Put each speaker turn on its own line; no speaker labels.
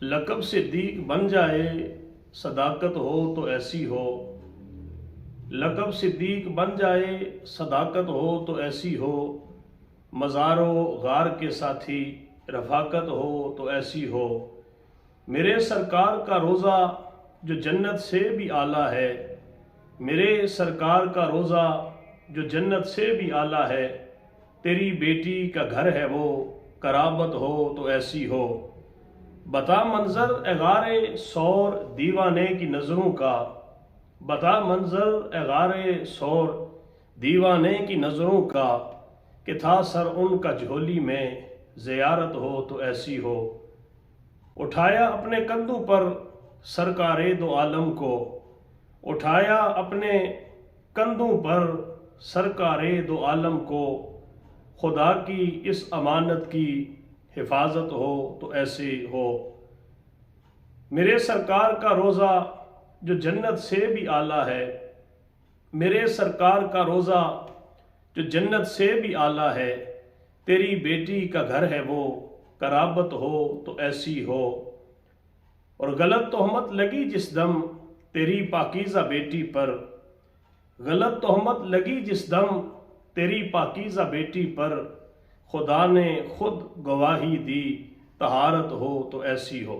लक़ब सिद्दीक बन जाए, सदाकत हो तो ऐसी हो। लक़ब सिद्दीक बन जाए, सदाकत हो तो ऐसी हो। मज़ारो गार के साथी, रफ़ाकत हो तो ऐसी हो। मेरे सरकार का रोज़ा जो जन्नत से भी आला है, मेरे सरकार का रोज़ा जो जन्नत से भी आला है। तेरी बेटी का घर है वो, कराबत हो तो ऐसी हो। बता मंजर एगारे सौर दीवाने की नज़रों का, बता मंजर एगारे सौर दीवाने की नज़रों का, कि था सर उनका झोली में ज़ियारत हो तो ऐसी हो। उठाया अपने कंधों पर सरकारे दो आलम को, उठाया अपने कंधों पर सरकारे दो आलम को। खुदा की इस अमानत की हिफाजत हो तो ऐसे हो। मेरे सरकार का रोज़ा जो जन्नत से भी आला है, मेरे सरकार का रोज़ा जो जन्नत से भी आला है। तेरी बेटी का घर है वो, कराबत हो तो ऐसी हो। और गलत तोहमत लगी जिस दम तेरी पाकीज़ा बेटी पर, गलत तोहमत लगी जिस दम तेरी पाकीज़ा बेटी पर। खुदा ने खुद गवाही दी, तहारत हो तो ऐसी हो।